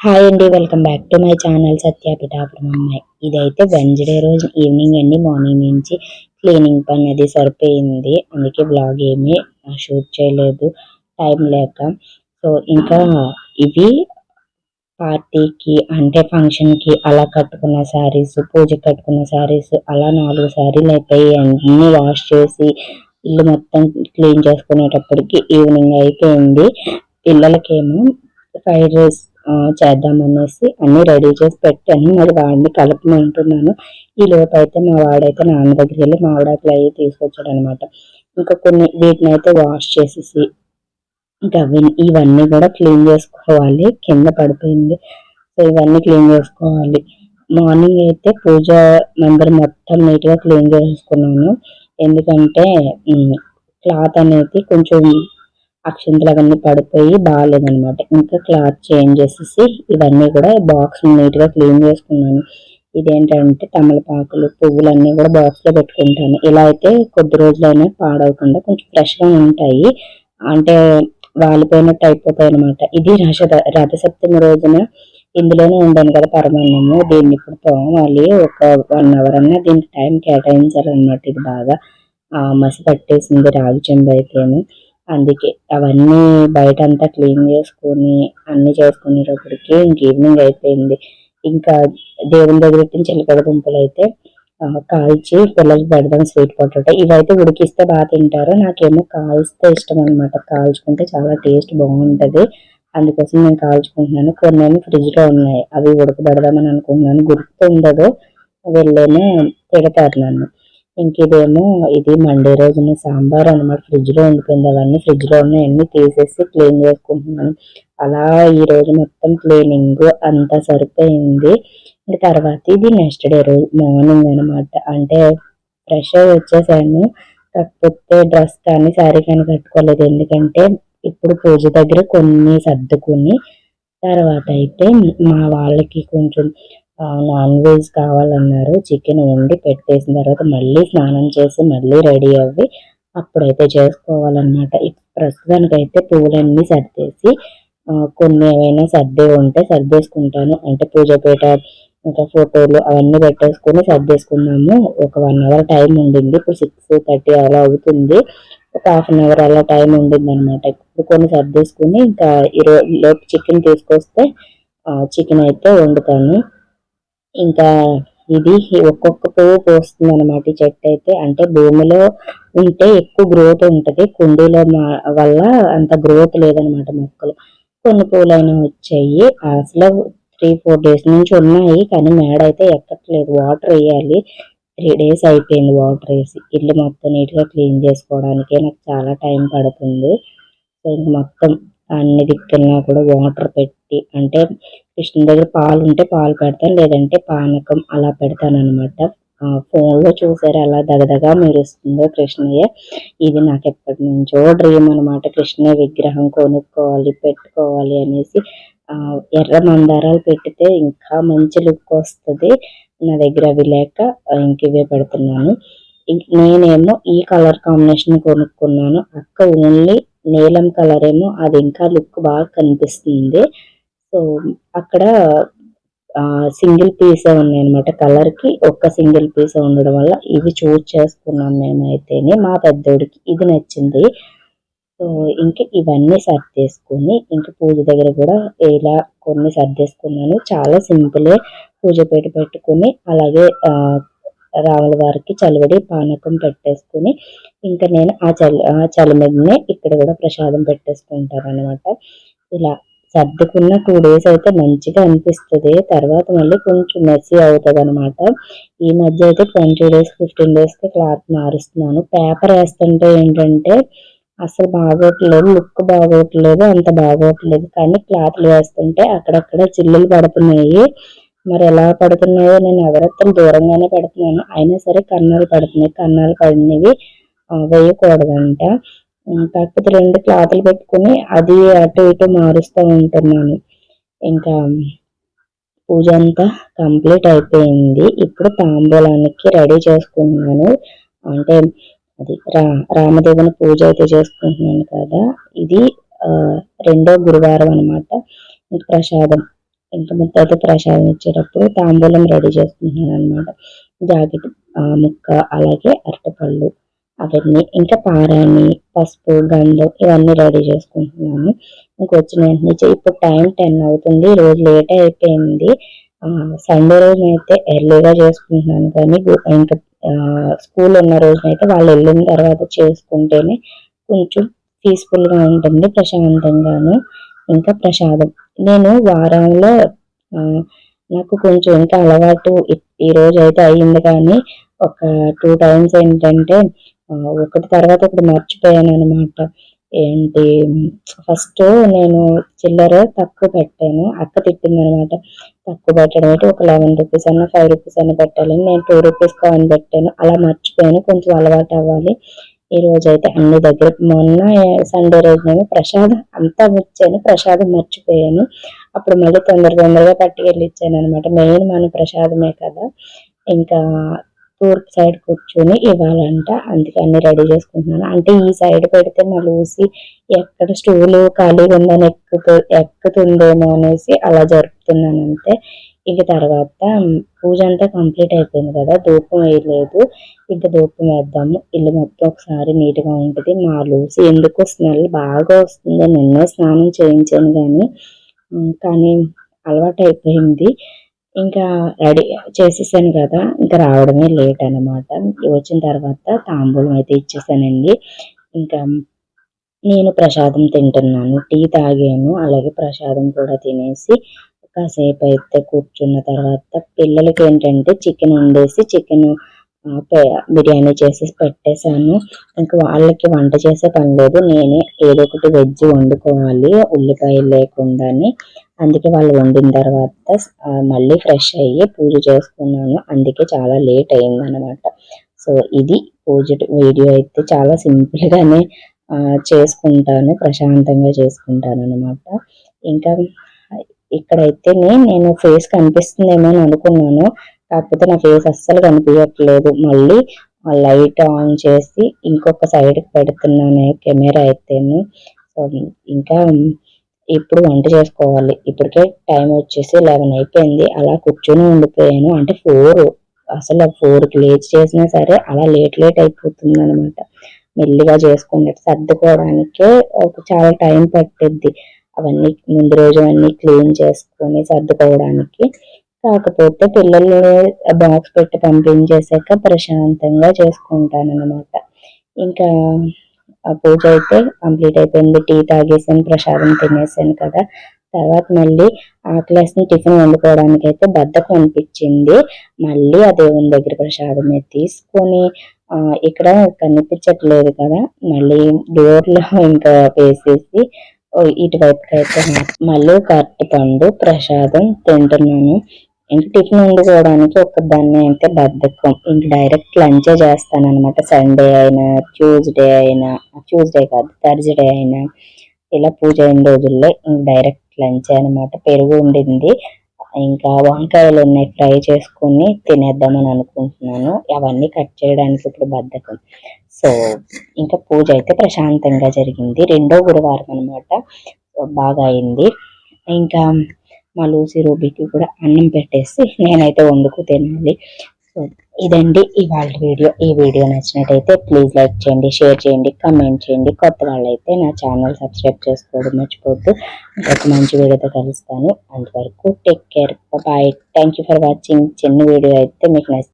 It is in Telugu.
హాయ్ అండి, welcome back to my channel Satya Pithapuram అమ్మాయి. ఇదైతే వెన్స్డే రోజు ఈవినింగ్ అండి. మార్నింగ్ నుంచి క్లీనింగ్ పని అది సరిపోయింది, అందుకే బ్లాగ్ ఏమీ షూట్ చేయలేదు టైం లేక. సో ఇంకా ఇవి పార్టీకి అంటే ఫంక్షన్కి అలా కట్టుకున్న శారీస్, పూజకి కట్టుకున్న శారీస్, అలా 4 శారీలు అయిపోయి అన్నీ వాష్ చేసి ఇల్లు మొత్తం క్లీన్ చేసుకునేటప్పటికి ఈవినింగ్ అయిపోయింది. పిల్లలకేమో ఫ్రైడ్ రైస్ చేద్దామనేసి అన్ని రెడీ చేసి పెట్టాను. మరి వాడిని కలపమంటున్నాను. ఈ లోపు అయితే మా వాడైతే నాన్న దగ్గరికి వెళ్ళి మామిడాకులు అవి తీసుకొచ్చాడు అనమాట. ఇంకా కొన్ని వీటిని అయితే వాష్ చేసేసి ఇంకా ఇవన్నీ కూడా క్లీన్ చేసుకోవాలి. కింద పడిపోయింది, సో ఇవన్నీ క్లీన్ చేసుకోవాలి. మార్నింగ్ అయితే పూజ మందిరం మొత్తం నీట్ గా క్లీన్ చేసుకున్నాను. ఎందుకంటే క్లాత్ అనేది కొంచెం అక్షింతలు అవన్నీ పడిపోయి బాగాలేదనమాట. ఇంకా క్లాత్ చేంజ్ చేసేసి ఇవన్నీ కూడా బాక్స్ నీట్ గా క్లీన్ చేసుకున్నాను. ఇదేంటంటే తమలపాకులు, పువ్వులన్నీ కూడా బాక్స్ లో పెట్టుకుంటాను. ఇలా అయితే కొద్ది రోజులైనా పాడవకుండా కొంచెం ఫ్రెష్ గా ఉంటాయి. అంటే వాలిపోయినట్టు అయిపోతాయి అనమాట. ఇది రథసప్తమి రోజున ఇందులోనే ఉండాను కదా పరమాన్నము. దీన్ని ఇప్పుడు తోమాలి. ఒక 1 అవర్ అన్నా దీనికి టైం కేటాయించాలన్నమాట. ఇది బాగా మసి పట్టేసింది రాగి చెంబు అయితేను. అందుకే అవన్నీ బయట అంతా క్లీన్ చేసుకొని అన్ని చేసుకునేటప్పటికి ఇంక ఈవినింగ్ అయిపోయింది. ఇంకా దేవుని దగ్గర పెట్టిన చిలకడ దుంపలు అయితే కాల్చి పిల్లలకి పెడదాం, స్వీట్ పొటాటో. ఇవైతే ఉడికిస్తే బాగా తింటారు. నాకేమో కాల్స్తే ఇష్టం అనమాట. కాల్చుకుంటే చాలా టేస్ట్ బాగుంటది. అందుకోసం నేను కాల్చుకుంటున్నాను. కొన్ని ఏమో ఫ్రిడ్జ్ లో ఉన్నాయి, అవి ఉడకబెడదామని అనుకుంటున్నాను. గుర్తుండదు, వెళ్ళేమో తిడతారు నన్ను. ఇంకేదేమో ఇది మండే రోజున సాంబార్ అనమాట. ఫ్రిడ్జ్ లో ఉండిపోయింది. అవన్నీ ఫ్రిడ్జ్ లో ఉన్నాయన్నీ తీసేసి క్లీన్ చేసుకుంటున్నాను. అలా ఈ రోజు మొత్తం క్లీనింగ్ అంతా సరిపోయింది. ఇంకా తర్వాత ఇది నెక్స్ట్ డే రోజు మార్నింగ్ అనమాట. అంటే ఫ్రెష్ అయి వచ్చేసాను. కాకపోతే డ్రెస్ కానీ శారీ కానీ కట్టుకోలేదు. ఎందుకంటే ఇప్పుడు పూజ దగ్గర కొన్ని సర్దుకుని తర్వాత అయితే మా వాళ్ళకి కొంచెం నాన్ వెజ్ కావాలన్నారు. చికెన్ వండి పెట్టేసిన తర్వాత మళ్ళీ స్నానం చేసి మళ్ళీ రెడీ అవ్వి అప్పుడైతే చేసుకోవాలన్నమాట. ప్రస్తుతానికైతే పువ్వులన్నీ సర్దేసి కొన్ని ఏమైనా సర్దే ఉంటే సర్దేసుకుంటాను. అంటే పూజపీట ఇంకా ఫోటోలు అవన్నీ పెట్టేసుకుని సర్దేసుకున్నాము. ఒక 1 అవర్ టైం ఉండింది. ఇప్పుడు 6:30 అలా అవుతుంది. ఒక హాఫ్ అన్ అవర్ అలా టైం ఉండింది అనమాట. ఇప్పుడు కొన్ని సర్దేసుకుని ఇంకా ఈరోజు చికెన్ తీసుకొస్తే చికెన్ అయితే వండుతాను. ఇంకా ఇది ఒక్కొక్క పువ్వు పోస్తుంది అనమాట. ఈ చెట్టు అయితే అంటే భూమిలో ఉంటే ఎక్కువ గ్రోత్ ఉంటది, కుండీలో వల్ల అంత గ్రోత్ లేదనమాట మొక్కలు. కొన్ని పూలైనా వచ్చాయి. అసలు 3-4 డేస్ నుంచి ఉన్నాయి, కానీ మేడ అయితే ఎక్కట్లేదు. వాటర్ వేయాలి. 3 డేస్ అయిపోయింది వాటర్ వేసి. ఇల్లు మొత్తం నీట్ గా క్లీన్ చేసుకోవడానికే నాకు చాలా టైం పడుతుంది. సో ఇంక మొత్తం అన్ని దిక్కున్నా కూడా వాటర్ పెట్టి, అంటే కృష్ణ దగ్గర పాలు ఉంటే పాలు పెడతాను, లేదంటే పానకం అలా పెడతాను అనమాట. ఫోన్ లో చూసారు అలా దగదగా మెరుస్తుందో కృష్ణయ్య. ఇది నాకు ఎప్పటి నుంచో డ్రీమ్ అనమాట. కృష్ణయ్య విగ్రహం కొనుక్కోవాలి, పెట్టుకోవాలి అనేసి. ఎర్ర మందారాలు పెడితే ఇంకా మంచి లుక్ వస్తుంది. నా దగ్గర అవి లేక ఇంక ఇవే పెడుతున్నాను. నేనేమో ఈ కలర్ కాంబినేషన్ కొనుక్కున్నాను. అక్క ఓన్లీ నీలం కలర్ ఏమో అది ఇంకా లుక్ బాగా కనిపిస్తుంది. సో అక్కడ సింగిల్ పీసే ఉన్నాయి అనమాట. కలర్ కి ఒక్క సింగిల్ పీస్ ఉండడం వల్ల ఇవి చూస్ చేసుకున్నాం మేమైతేనే. మా పెద్దోడికి ఇది నచ్చింది. సో ఇంక ఇవన్నీ సర్దేసుకుని ఇంక పూజ దగ్గర కూడా ఇలా కొన్ని సర్దేసుకున్నాను. చాలా సింపులే. పూజ పెట్టుకుని అలాగే రాముల వారికి చలివిడి పానకం పెట్టేసుకుని ఇంకా నేను ఆ చలిమిడినే ఇక్కడ కూడా ప్రసాదం పెట్టేసుకుంటాను అనమాట. ఇలా సర్దుకున్న 2 డేస్ అయితే మంచిగా అనిపిస్తుంది. తర్వాత మళ్ళీ కొంచెం మెస్సీ అవుతుంది అనమాట. ఈ మధ్య అయితే 20 డేస్ 15 డేస్ కి క్లాత్ మారుస్తున్నాను. పేపర్ వేస్తుంటే ఏంటంటే అసలు బాగోట్లేదు, లుక్ బాగోట్లేదు, అంత బాగోట్లేదు. కానీ క్లాత్లు వేస్తుంటే అక్కడక్కడ చిల్లులు పడుతున్నాయి. మరి ఎలా పడుతున్నాయో నేను ఎవరెత్తలు దూరంగానే పెడుతున్నాను, అయినా సరే కన్నాలు పడుతున్నాయి. కన్నాలు పడినవి వేయకూడదంట. కాకపోతే 2 క్లాతులు పెట్టుకుని అది అటు ఇటు మారుస్తూ ఉంటున్నాను. ఇంకా పూజ అంతా కంప్లీట్ అయిపోయింది. ఇప్పుడు తాంబూలానికి రెడీ చేసుకుంటున్నాను. అంటే అది రామదేవుని పూజ అయితే చేసుకుంటున్నాను కదా. ఇది 2వ గురువారం అనమాట. ప్రసాదం ఇంకా మొత్తం ప్రసాదం ఇచ్చేటప్పుడు తాంబూలం రెడీ చేసుకుంటున్నాను అనమాట. జాకెట్ ముక్క, అలాగే అరటిపళ్ళు అవన్నీ, ఇంకా పారాని, పసుపు, గంధం ఇవన్నీ రెడీ చేసుకుంటున్నాను. ఇంకొచ్చిన వెంటనే ఇప్పుడు టైం 10 అవుతుంది. ఈరోజు లేట్ అయిపోయింది. సండే రోజునైతే ఎర్లీగా చేసుకుంటున్నాను, కానీ ఇంకా స్కూల్ ఉన్న రోజునైతే వాళ్ళు వెళ్ళిన తర్వాత చేసుకుంటేనే కొంచెం పీస్ఫుల్గా ఉంటుంది, ప్రశాంతంగాను. ఇంకా ప్రసాదం నేను వారంలో నాకు కొంచెం ఇంకా అలవాటు ఈ రోజు అయితే అయ్యింది, కానీ ఒక 2 టైమ్స్ ఏంటంటే ఒకటి తర్వాత ఒకటి మర్చిపోయాను అనమాట. ఏంటి, ఫస్ట్ నేను చిల్లర తక్కువ పెట్టాను, అక్క తిట్టింది అనమాట. తక్కువ పెట్టడం ఏంటి, ఒక 11 రూపీస్ అన్న 5 రూపీస్ అన్న పెట్టాలని, నేను 2 రూపీస్ కాయిన్ పెట్టాను. అలా మర్చిపోయాను, కొంచెం అలవాటు అవ్వాలి. ఈ రోజు అయితే అన్ని దగ్గర, మొన్న సండే రోజునేమో ప్రసాదం అంతా ఇచ్చాను, ప్రసాదం మర్చిపోయాను. అప్పుడు మళ్ళీ తొందరగా పట్టుకెళ్ళి ఇచ్చాను అనమాట. మెయిన్ మన ప్రసాదమే కదా. ఇంకా తూర్పు సైడ్ కూర్చొని ఇవ్వాలంట, అందుకే అన్ని రెడీ చేసుకుంటున్నాను. అంటే ఈ సైడ్ పెడితే మా లూసి ఎక్కడ స్టూలు ఖాళీగా ఉందని ఎక్కుతుందేమో అనేసి అలా జరుపుతున్నాను అంతే. ఇంక తర్వాత పూజ అంతా కంప్లీట్ అయిపోయింది కదా, ధూపం వేయలేదు. ఇంకా ధూపం వేద్దాము, ఇల్లు మొత్తం ఒకసారి నీట్గా ఉంటుంది. మా లూసి ఎందుకో స్మెల్ బాగా వస్తుంది, నిన్నే స్నానం చేయించాను కానీ అలవాటు అయిపోయింది. ఇంకా రెడీ చేసేసాను కదా, ఇంకా రావడమే లేట్ అనమాట. వచ్చిన తర్వాత తాంబూలం అయితే ఇచ్చేసానండి. ఇంకా నేను ప్రసాదం తింటున్నాను, టీ తాగాను, అలాగే ప్రసాదం కూడా తినేసి కాసేపు అయితే కూర్చున్న తర్వాత పిల్లలకి ఏంటంటే చికెన్ వండేసి చికెన్ బిర్యానీ చేసేసి పెట్టేశాను. ఇంకా వాళ్ళకి వంట చేసే పని లేదు, నేనే ఏదో ఒకటి వెజ్ వండుకోవాలి ఉల్లిపాయలు లేకుండానే. అందుకే వాళ్ళు వండిన తర్వాత మళ్ళీ ఫ్రెష్ అయ్యి పూజ చేసుకున్నాను, అందుకే చాలా లేట్ అయింది అనమాట. సో ఇది పూజ వీడియో అయితే చాలా సింపుల్గానే చేసుకుంటాను, ప్రశాంతంగా చేసుకుంటాను అనమాట. ఇంకా ఇక్కడైతే నేను ఫేస్ కనిపిస్తుందేమో అని అనుకున్నాను, కాకపోతే నా ఫేస్ అస్సలు కనిపించట్లేదు. మళ్ళీ లైట్ ఆన్ చేసి ఇంకొక సైడ్కి పెడుతున్నాను కెమెరా అయితేను. సో ఇంకా ఇప్పుడు వంట చేసుకోవాలి. ఇప్పటికే టైం వచ్చేసి 11 అయిపోయింది. అలా కూర్చొని ఉండిపోయాను, అంటే 4 అసలు 4కి లేచి చేసినా సరే అలా లేట్ అయిపోతుంది అనమాట. మెల్లిగా చేసుకున్నట్టు సర్దుకోవడానికే చాలా టైం పట్టిద్ది, అవన్నీ ముందు రోజు అన్నీ క్లీన్ చేసుకొని సర్దుకోవడానికి. కాకపోతే పిల్లల్ని బాక్స్ పెట్టి పంపించేసాక ప్రశాంతంగా చేసుకుంటాను అనమాట. ఇంకా ఆ పూజ అయితే కంప్లీట్ అయిపోయింది, టీ తాగేసాను, ప్రసాదం తినేసాను కదా. తర్వాత మళ్ళీ ఆకలేసిన టిఫిన్ వండుకోవడానికి అయితే బద్ధకం అనిపించింది. మళ్ళీ ఆ దేవుని దగ్గర ప్రసాదమే తీసుకొని ఇక్కడ కనిపించట్లేదు కదా, మళ్ళీ డోర్లో ఇంకా వేసేసి ఇటువైపుకి అయితే మళ్ళీ కరటి పండు ప్రసాదం తింటున్నాను. ఇంక టిఫిన్ వండుకోవడానికి ఒక్కదాన్ని అయితే బద్ధకం, ఇంక డైరెక్ట్ లంచే చేస్తాను అనమాట. సండే అయినా ట్యూస్డే కాదు థర్స్డే అయినా ఇలా పూజ అయిన రోజుల్లో ఇంక డైరెక్ట్ లంచ్ అనమాట. పెరుగు ఉండింది, ఇంకా వంకాయలు ఉన్నాయి, ఫ్రై చేసుకుని తినేద్దామని అనుకుంటున్నాను. అవన్నీ కట్ చేయడానికి ఇప్పుడు బద్ధకం. సో ఇంకా పూజ అయితే ప్రశాంతంగా జరిగింది. 2వ గురువారం అనమాట, బాగా అయింది. ఇంకా మా లూసి రూబీకి కూడా అన్నం పెట్టేసి నేనైతే వండుకు తినాలి. సో ఇదండి ఇవాళ వీడియో. ఈ వీడియో నచ్చినట్టయితే ప్లీజ్ లైక్ చేయండి, షేర్ చేయండి, కామెంట్ చేయండి. కొత్త వాళ్ళైతే నా ఛానల్ సబ్స్క్రైబ్ చేసుకోవడం మర్చిపోద్దు. ఇంకొక మంచి వీడియోతో కలుస్తాను, అంతవరకు take care, bye. Thank you for watching. చిన్న వీడియో అయితే మీకు నచ్చింది